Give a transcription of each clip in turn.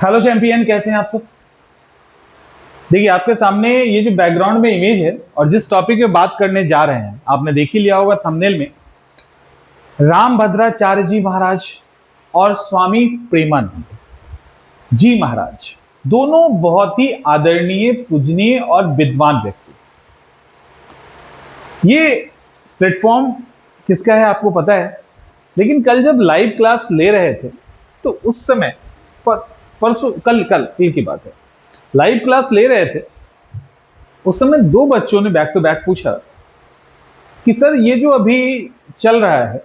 Hello champion, कैसे हैं आप सब। देखिए, आपके सामने ये जो बैकग्राउंड में इमेज है और जिस टॉपिक पे बात करने जा रहे हैं, आपने देख ही लिया होगा थंबनेल में। रामभद्राचार्य जी महाराज और स्वामी प्रेमानंद जी महाराज, दोनों बहुत ही आदरणीय, पूजनीय और विद्वान व्यक्ति। ये प्लेटफॉर्म किसका है आपको पता है, लेकिन कल जब लाइव क्लास ले रहे थे तो उस समय परसों कल की बात है, लाइव क्लास ले रहे थे, उस समय दो बच्चों ने बैक टू बैक पूछा कि सर ये जो अभी चल रहा है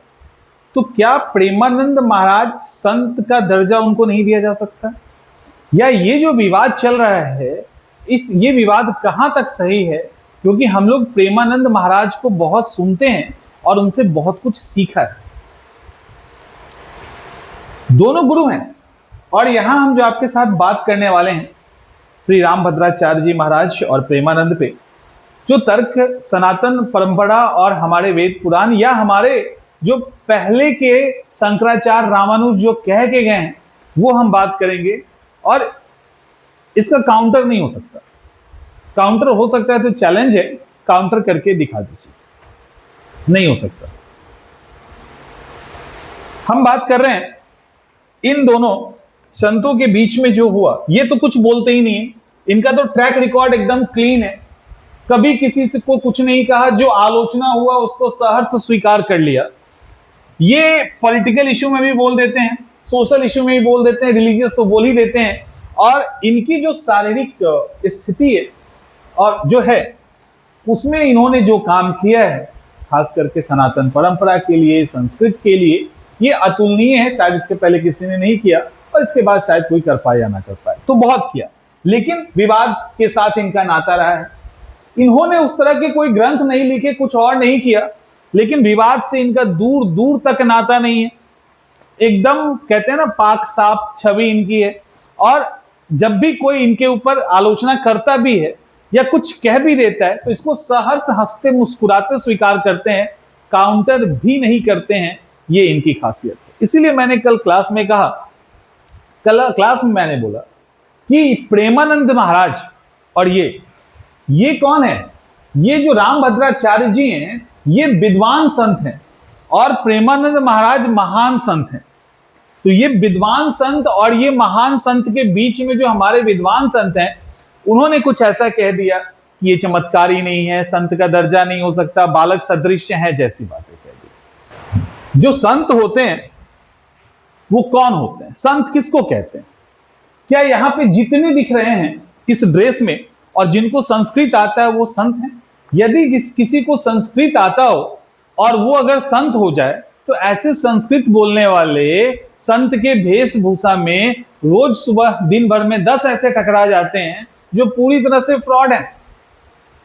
तो क्या प्रेमानंद महाराज संत का दर्जा उनको नहीं दिया जा सकता, या ये जो विवाद चल रहा है ये विवाद कहां तक सही है, क्योंकि हम लोग प्रेमानंद महाराज को बहुत सुनते हैं और उनसे बहुत कुछ सीखा है। दोनों गुरु हैं और यहां हम जो आपके साथ बात करने वाले हैं श्री रामभद्राचार्य जी महाराज और प्रेमानंद पे, जो तर्क सनातन परंपरा और हमारे वेद पुराण या हमारे जो पहले के शंकराचार्य रामानुज जो कह के गए हैं वो हम बात करेंगे। और इसका काउंटर नहीं हो सकता, काउंटर हो सकता है तो चैलेंज है, काउंटर करके दिखा दीजिए, नहीं हो सकता। हम बात कर रहे हैं इन दोनों संतों के बीच में जो हुआ, ये तो कुछ बोलते ही नहीं है, इनका तो ट्रैक रिकॉर्ड एकदम क्लीन है, कभी किसी से को कुछ नहीं कहा, जो आलोचना हुआ उसको सहर्ष स्वीकार कर लिया। ये पॉलिटिकल इश्यू में भी बोल देते हैं, सोशल इश्यू में भी बोल देते हैं, रिलीजियस तो बोल ही देते हैं। और इनकी जो शारीरिक स्थिति है और जो है उसमें इन्होंने जो काम किया है, खास करके सनातन परंपरा के लिए, संस्कृत के लिए, ये अतुलनीय है। शायद इसके पहले किसी ने नहीं किया और इसके बाद शायद कोई कर पाए या ना कर पाए, तो बहुत किया, लेकिन विवाद के साथ इनका नाता रहा है। इन्होंने उस तरह के कोई ग्रंथ नहीं लिखे, कुछ और नहीं किया, लेकिन विवाद से इनका दूर दूर तक नाता नहीं है। एकदम कहते हैं ना, पाक साफ छवि इनकी है। और जब भी कोई इनके ऊपर आलोचना करता भी है या कुछ कह भी देता है तो इसको सहर्ष हंसते मुस्कुराते स्वीकार करते हैं, काउंटर भी नहीं करते हैं। ये इनकी खासियत है। इसीलिए मैंने कल क्लास में कहा, कल क्लास में मैंने बोला कि प्रेमानंद महाराज और ये कौन है, ये जो रामभद्राचार्य जी हैं ये विद्वान संत हैं और प्रेमानंद महाराज महान संत हैं। तो ये विद्वान संत और ये महान संत के बीच में जो हमारे विद्वान संत हैं, उन्होंने कुछ ऐसा कह दिया कि ये चमत्कारी नहीं है, संत का दर्जा नहीं हो सकता, बालक सदृश है, जैसी बातें कह दी। जो संत होते हैं वो कौन होते हैं, संत किसको कहते हैं? क्या यहां पे जितने दिख रहे हैं इस ड्रेस में और जिनको संस्कृत आता है वो संत हैं? यदि किसी को संस्कृत आता हो और वो अगर संत हो जाए तो ऐसे संस्कृत बोलने वाले संत के वेशभूषा में रोज सुबह दिन भर में 10 ऐसे टकरा जाते हैं जो पूरी तरह से फ्रॉड हैं।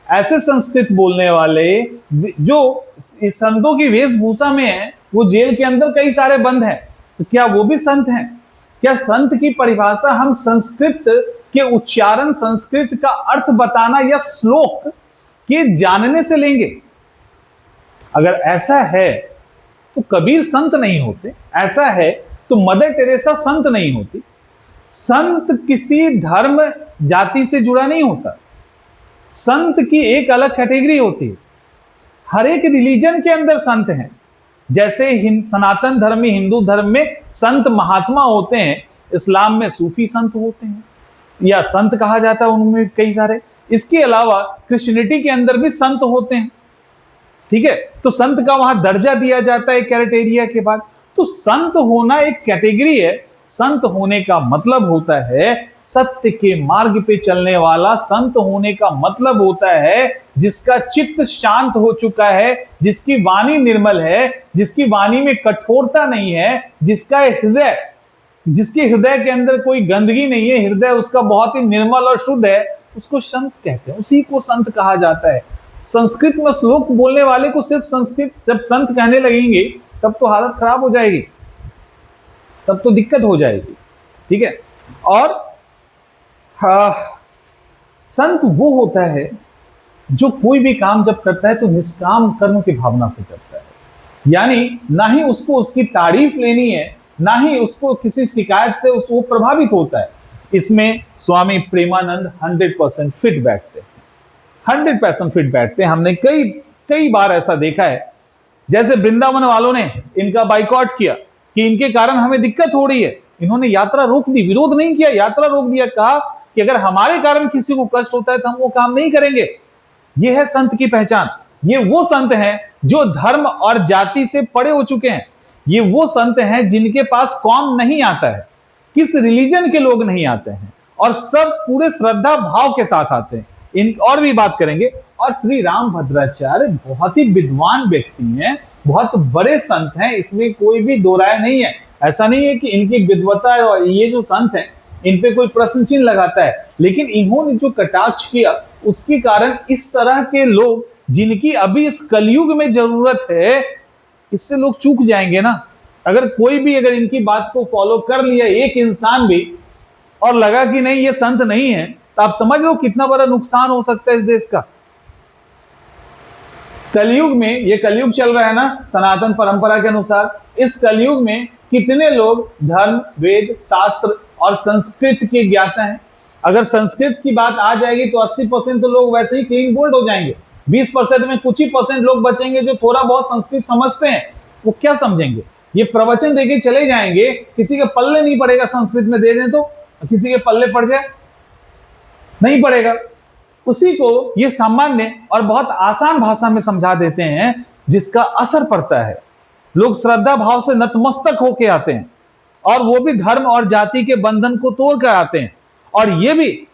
ऐसे संस्कृत बोलने वाले जो इस संतों की वेशभूषा में है, वो जेल के अंदर कई सारे बंद हैं, तो क्या वो भी संत हैं? क्या संत की परिभाषा हम संस्कृत के उच्चारण, संस्कृत का अर्थ बताना या श्लोक के जानने से लेंगे? अगर ऐसा है तो कबीर संत नहीं होते, ऐसा है तो मदर टेरेसा संत नहीं होती। संत किसी धर्म जाति से जुड़ा नहीं होता, संत की एक अलग कैटेगरी होती है। हर एक रिलीजन के अंदर संत हैं। जैसे सनातन धर्म में, हिंदू धर्म में संत महात्मा होते हैं, इस्लाम में सूफी संत होते हैं या संत कहा जाता है उनमें कई सारे। इसके अलावा क्रिश्चियनिटी के अंदर भी संत होते हैं, ठीक है। तो संत का वहां दर्जा दिया जाता है क्राइटेरिया के बाद। तो संत होना एक कैटेगरी है। संत होने का मतलब होता है सत्य के मार्ग पे चलने वाला। संत होने का मतलब होता है जिसका चित्त शांत हो चुका है, जिसकी वाणी निर्मल है, जिसकी वाणी में कठोरता नहीं है, जिसके हृदय के अंदर कोई गंदगी नहीं है, हृदय उसका बहुत ही निर्मल और शुद्ध है, उसको संत कहते हैं, उसी को संत कहा जाता है। संस्कृत में श्लोक बोलने वाले को सिर्फ संस्कृत जब संत कहने लगेंगे तब तो हालत खराब हो जाएगी, तब तो दिक्कत हो जाएगी, ठीक है। और संत वो होता है जो कोई भी काम जब करता है तो निष्काम कर्म की भावना से करता है, यानी ना ही उसको उसकी तारीफ लेनी है, ना ही उसको किसी शिकायत से उसको प्रभावित होता है। इसमें स्वामी प्रेमानंद 100% फिट बैठते हैं, 100% फिट बैठते हैं। हमने कई कई बार ऐसा देखा है, जैसे वृंदावन वालों ने इनका बाइकआउट किया कि इनके कारण हमें दिक्कत हो रही है, इन्होंने यात्रा रोक दी, विरोध नहीं किया, यात्रा रोक दिया, कहा कि अगर हमारे कारण किसी को कष्ट होता है तो हम वो काम नहीं करेंगे। यह है संत की पहचान। ये वो संत हैं जो धर्म और जाति से परे हो चुके हैं। ये वो संत हैं जिनके पास कौन नहीं आता है, किस रिलीजन के लोग नहीं आते हैं, और सब पूरे श्रद्धा भाव के साथ आते हैं। इन और भी बात करेंगे। और श्री राम भद्राचार्य बहुत ही विद्वान व्यक्ति हैं, बहुत बड़े संत हैं, इसमें कोई भी दो राय नहीं है। ऐसा नहीं है कि इनकी विद्वता और ये जो संत हैं इन पे कोई प्रश्न चिन्ह लगाता है, लेकिन इन्होंने जो कटाक्ष किया उसके कारण इस तरह के लोग जिनकी अभी इस कलयुग में जरूरत है, इससे लोग चूक जाएंगे ना। अगर कोई भी अगर इनकी बात को फॉलो कर लिया एक इंसान भी और लगा कि नहीं ये संत नहीं है, तो आप समझ लो कितना बड़ा नुकसान हो सकता है इस देश का। कलयुग में, ये कलयुग चल रहा है ना सनातन परंपरा के अनुसार, इस कलयुग में कितने लोग धर्म, वेद, शास्त्र और संस्कृत के ज्ञाता हैं। अगर संस्कृत की बात आ जाएगी तो 80% तो लोग वैसे ही क्लीन बोल्ड हो जाएंगे। 20% में कुछ ही परसेंट लोग बचेंगे जो थोड़ा बहुत संस्कृत समझते हैं। वो क्या समझेंगे? ये प्रवचन देके चले जाएंगे, किसी के पल्ले नहीं पड़ेगा। संस्कृत में दे दें तो किसी के पल्ले पड़ जाए, नहीं पड़ेगा। उसी को ये सामान्य और बहुत आसान भाषा में समझा देते हैं, जिसका असर पड़ता है। लोग श्रद्धा भाव से नतमस्तक होके आते हैं, और वो भी धर्म और जाति के बंधन को तोड़ कर आते हैं, और ये भी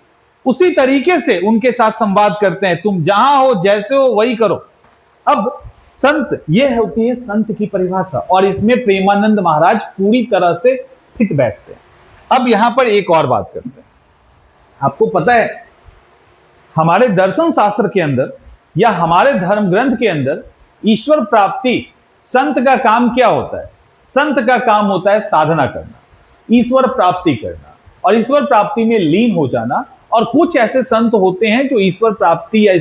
उसी तरीके से उनके साथ संवाद करते हैं, तुम जहां हो जैसे हो वही करो। अब संत, ये होती है संत की परिभाषा, और इसमें प्रेमानंद महाराज पूरी तरह से फिट बैठते हैं। अब यहां पर एक और बात करते हैं। आपको पता है हमारे दर्शन शास्त्र के अंदर या हमारे धर्म ग्रंथ के अंदर ईश्वर प्राप्ति, संत का काम क्या होता है? संत का काम होता है साधना करना, ईश्वर प्राप्ति करना और ईश्वर प्राप्ति में लीन हो जाना। और कुछ ऐसे संत होते हैं जो ईश्वर प्राप्ति या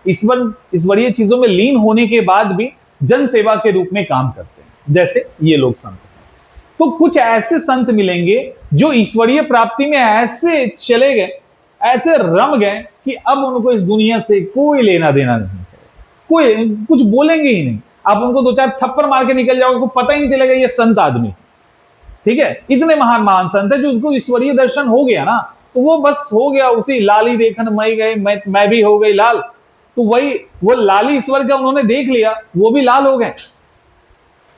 ईश्वरीय चीजों में लीन होने के बाद भी जन सेवा के रूप में काम करते हैं, जैसे ये लोग संत हैं। तो कुछ ऐसे संत मिलेंगे जो ईश्वरीय प्राप्ति में ऐसे चले गए, ऐसे रम गए कि अब उनको इस दुनिया से कोई लेना देना नहीं है, कोई कुछ बोलेंगे ही नहीं। आप उनको दो चार थप्पड़ मार के निकल जाओगे, पता ही नहीं चलेगा ये संत आदमी, ठीक है। इतने महान महान संत है जो उनको ईश्वरीय दर्शन हो गया ना, तो वो बस हो गया, उसी लाली देखन मई गए, मैं भी हो गई लाल। तो वही वो लाली ईश्वर का उन्होंने देख लिया, वो भी लाल हो गए।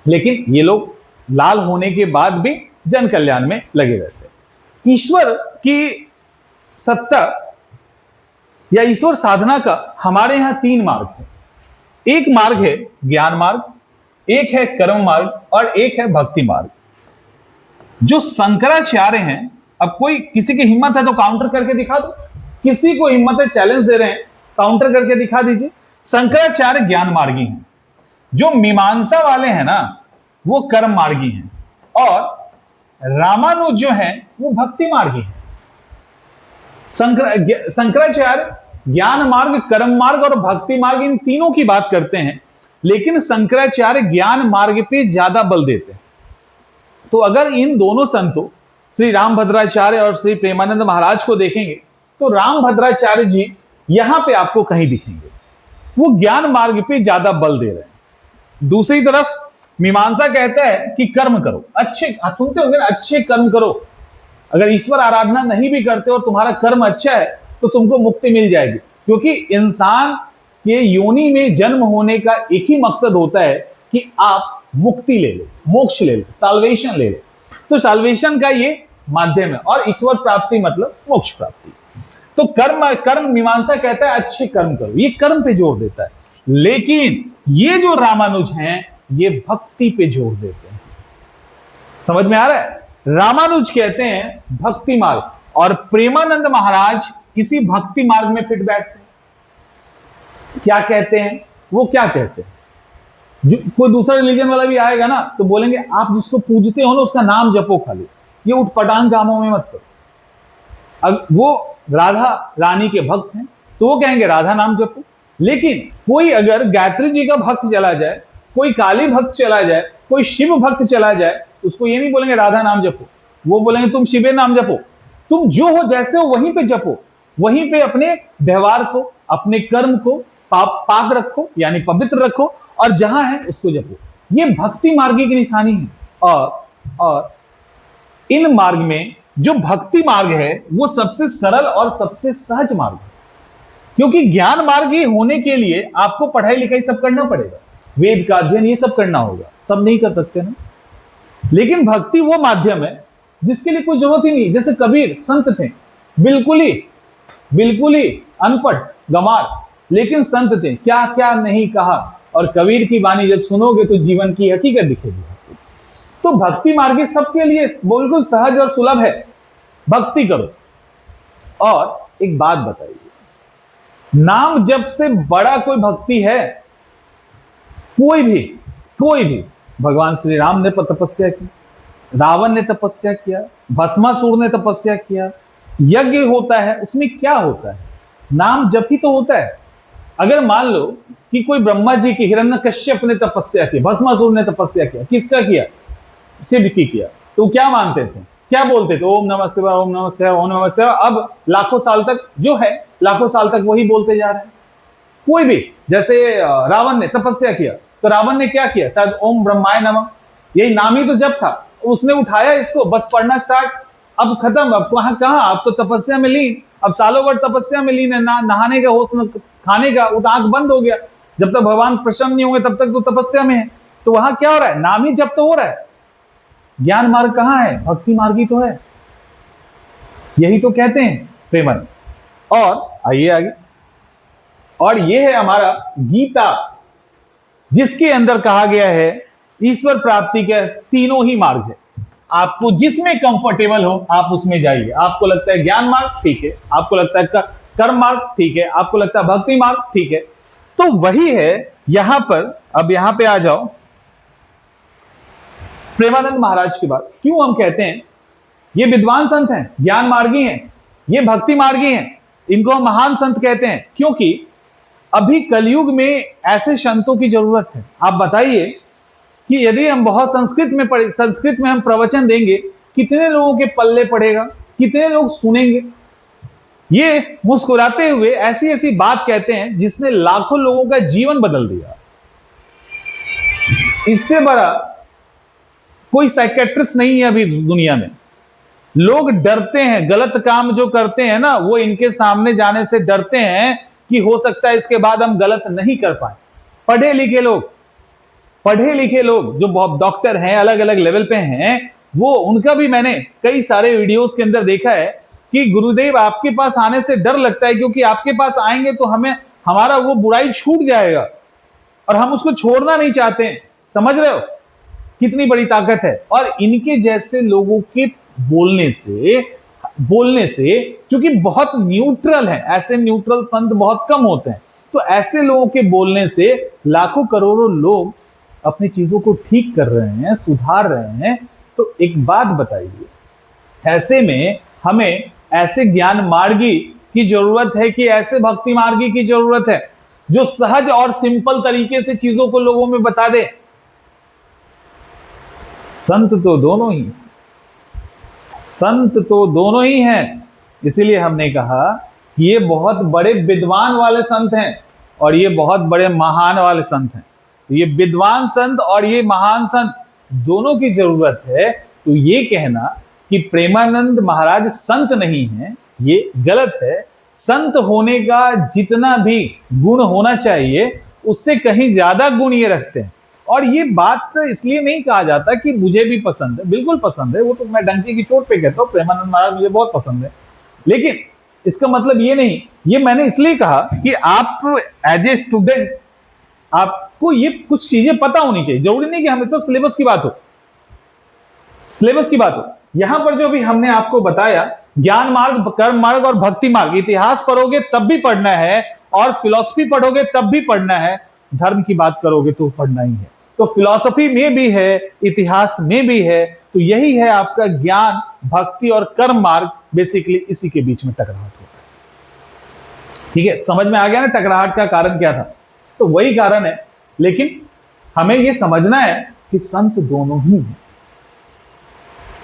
लेकिन ये लोग लाल होने के बाद भी जन कल्याण में लगे रहते हैं। ईश्वर की सत्ता या ईश्वर साधना का हमारे यहां 3 मार्ग है। एक मार्ग है ज्ञान मार्ग, एक है कर्म मार्ग और एक है भक्ति मार्ग। जो शंकराचार्य हैं, अब कोई किसी की हिम्मत है तो काउंटर करके दिखा दो, किसी को हिम्मत है, चैलेंज दे रहे हैं, काउंटर करके दिखा दीजिए। शंकराचार्य ज्ञान मार्गी हैं, जो मीमांसा वाले हैं ना वो कर्म मार्गी हैं, और रामानुज जो हैं वो भक्ति मार्गी हैं। शंकराचार्य ज्ञान मार्ग, कर्म मार्ग और भक्ति मार्ग, इन तीनों की बात करते हैं, लेकिन शंकराचार्य ज्ञान मार्ग पे ज्यादा बल देते हैं। तो अगर इन दोनों संतों श्री राम भद्राचार्य और श्री प्रेमानंद महाराज को देखेंगे तो राम भद्राचार्य जी यहां पे आपको कहीं दिखेंगे, वो ज्ञान मार्ग पे ज्यादा बल दे रहे हैं। दूसरी तरफ मीमांसा कहता है कि कर्म करो, अच्छे, आप सुनते होंगे ना, अच्छे कर्म करो। अगर ईश्वर आराधना नहीं भी करते और तुम्हारा कर्म अच्छा है तो तुमको मुक्ति मिल जाएगी, क्योंकि इंसान के योनि में जन्म होने का एक ही मकसद होता है कि आप मुक्ति ले लो, मोक्ष ले लो, साल्वेशन ले लो। तो साल्वेशन का ये माध्यम है, और ईश्वर प्राप्ति मतलब मोक्ष प्राप्ति। तो कर्म मीमांसा कहता है अच्छे कर्म करो, ये कर्म पे जोर देता है। लेकिन ये जो रामानुज हैं ये भक्ति पे जोर देते हैं। समझ में आ रहा है? रामानुज कहते हैं भक्ति मार्ग, और प्रेमानंद महाराज इसी भक्ति मार्ग में फिट बैठते हैं। क्या कहते हैं वो? क्या कहते हैं, कोई दूसरा रिलीजन वाला भी आएगा ना तो बोलेंगे आप जिसको पूजते हो ना उसका नाम जपो, खाली ये उठपटांग कामों में मत करो। अब वो राधा रानी के भक्त हैं तो वो कहेंगे राधा नाम जपो। लेकिन कोई अगर गायत्री जी का भक्त चला जाए, कोई काली भक्त चला जाए, कोई शिव भक्त चला जाए, उसको ये नहीं बोलेंगे राधा नाम जपो, वो बोलेंगे तुम शिवे नाम जपो। तुम जो हो जैसे हो वहीं पे जपो, वहीं पे अपने व्यवहार को, अपने कर्म को पाक रखो, यानी पवित्र रखो, और जहां है उसको जपो। ये भक्ति मार्गी की निशानी है। और इन मार्ग में जो भक्ति मार्ग है वो सबसे सरल और सबसे सहज मार्ग है, क्योंकि ज्ञान मार्गी होने के लिए आपको पढ़ाई लिखाई सब करना पड़ेगा, वेद का अध्ययन ये सब करना होगा, सब नहीं कर सकते ना। लेकिन भक्ति वो माध्यम है जिसके लिए कोई जरूरत ही नहीं। जैसे कबीर संत थे, बिल्कुल ही अनपढ़ गंवार, लेकिन संत थे, क्या क्या नहीं कहा। और कबीर की वाणी जब सुनोगे तो जीवन की हकीकत दिखेगी। तो भक्ति मार्ग सबके लिए बिल्कुल सहज और सुलभ है, भक्ति करो। और एक बात बताइए, नाम जप से बड़ा कोई भक्ति है? कोई भी। भगवान श्री राम ने तपस्या की, रावण ने तपस्या किया, भस्मासुर ने तपस्या किया, यज्ञ होता है, उसमें क्या होता है? नाम जप ही तो होता है। अगर मान लो कि कोई ब्रह्मा जी की, हिरण्यकश्यप ने तपस्या की, भस्मासुर ने तपस्या किया, किसका किया? शिव की किया, तो क्या मानते थे, क्या बोलते थे? ओम नमः शिवाय, ओम नमः शिवाय, ओम नमः शिवाय। अब लाखों साल तक जो है, लाखों साल तक वही बोलते जा रहे हैं। कोई भी, जैसे रावण ने तपस्या किया, तो रावण ने क्या किया? शायद ओम ब्रह्माय नमः, यही नाम ही तो जप था। उसने उठाया इसको, बस पढ़ना स्टार्ट, अब खत्म। अब कहां अब तो तपस्या में लीन, अब सालों भर तपस्या में लीन है, नहाने का होश, खाने का, वो तो आंख बंद हो गया। जब तक भगवान प्रसन्न नहीं होंगे तब तक तो तपस्या में है। तो वहां क्या हो रहा है? नाम ही जप तो हो रहा है। ज्ञान मार्ग कहां है? भक्ति मार्ग ही तो है। यही तो कहते हैं प्रेमन। और आइए आगे, और यह है हमारा गीता, जिसके अंदर कहा गया है ईश्वर प्राप्ति के तीनों ही मार्ग है। आपको जिसमें कंफर्टेबल हो आप उसमें जाइए। आपको लगता है ज्ञान मार्ग, ठीक है। आपको लगता है कर्म मार्ग, ठीक है। आपको लगता है भक्ति मार्ग, ठीक है। तो वही है यहां पर। अब यहां पे आ जाओ, प्रेमानंद महाराज की बात। क्यों हम कहते हैं ये विद्वान संत हैं, ज्ञान मार्गी हैं, ये भक्ति मार्गी हैं, इनको हम महान संत कहते हैं? क्योंकि अभी कलयुग में ऐसे संतों की जरूरत है। आप बताइए कि यदि हम बहुत संस्कृत में हम प्रवचन देंगे, कितने लोगों के पल्ले पड़ेगा, कितने लोग सुनेंगे? ये मुस्कुराते हुए ऐसी ऐसी बात कहते हैं जिसने लाखों लोगों का जीवन बदल दिया। इससे बड़ा कोई साइकेट्रिस्ट नहीं है अभी दुनिया में। लोग डरते हैं, गलत काम जो करते हैं ना, वो इनके सामने जाने से डरते हैं कि हो सकता है इसके बाद हम गलत नहीं कर पाए। पढ़े लिखे लोग जो बहुत डॉक्टर हैं, अलग अलग लेवल पे हैं, वो उनका भी मैंने कई सारे वीडियोस के अंदर देखा है कि गुरुदेव आपके पास आने से डर लगता है, क्योंकि आपके पास आएंगे तो हमारा वो बुराई छूट जाएगा और हम उसको छोड़ना नहीं चाहते हैं। समझ रहे हो कितनी बड़ी ताकत है? और इनके जैसे लोगों के बोलने से क्योंकि बहुत न्यूट्रल है, ऐसे न्यूट्रल संत बहुत कम होते हैं, तो ऐसे लोगों के बोलने से लाखों करोड़ों लोग अपनी चीजों को ठीक कर रहे हैं, सुधार रहे हैं। तो एक बात बताइए, ऐसे में हमें ऐसे ज्ञान मार्गी की जरूरत है कि ऐसे भक्ति मार्गी की जरूरत है जो सहज और सिंपल तरीके से चीजों को लोगों में बता दे? संत तो दोनों ही हैं। इसीलिए हमने कहा कि ये बहुत बड़े विद्वान वाले संत हैं और ये बहुत बड़े महान वाले संत हैं। तो ये विद्वान संत और ये महान संत दोनों की जरूरत है। तो ये कहना कि प्रेमानंद महाराज संत नहीं है, ये गलत है। संत होने का जितना भी गुण होना चाहिए उससे कहीं ज्यादा गुण ये रखते हैं। और ये बात इसलिए नहीं कहा जाता कि मुझे भी पसंद है, बिल्कुल पसंद है, वो तो मैं डंकी की चोट पे कहता हूँ, प्रेमानंद महाराज मुझे बहुत पसंद है। लेकिन इसका मतलब ये नहीं, ये मैंने इसलिए कहा कि आप एज ए स्टूडेंट आपको ये कुछ चीजें पता होनी चाहिए। जरूरी नहीं कि हमेशा सिलेबस की बात हो। यहां पर जो भी हमने आपको बताया, ज्ञान मार्ग, कर्म मार्ग और भक्ति मार्ग, इतिहास पढ़ोगे तब भी पढ़ना है और फिलॉसफी पढ़ोगे तब भी पढ़ना है, धर्म की बात करोगे तो पढ़ना ही है। तो फिलॉसफी में भी है, इतिहास में भी है। तो यही है आपका ज्ञान, भक्ति और कर्म मार्ग। बेसिकली इसी के बीच में टकराहट होता है। ठीक है, समझ में आ गया ना टकराहट का कारण क्या था? तो वही कारण है। लेकिन हमें यह समझना है कि संत दोनों ही हैं।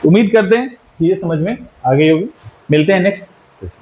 उम्मीद करते हैं कि यह समझ में आ गई होगी। मिलते हैं नेक्स्ट सेशन।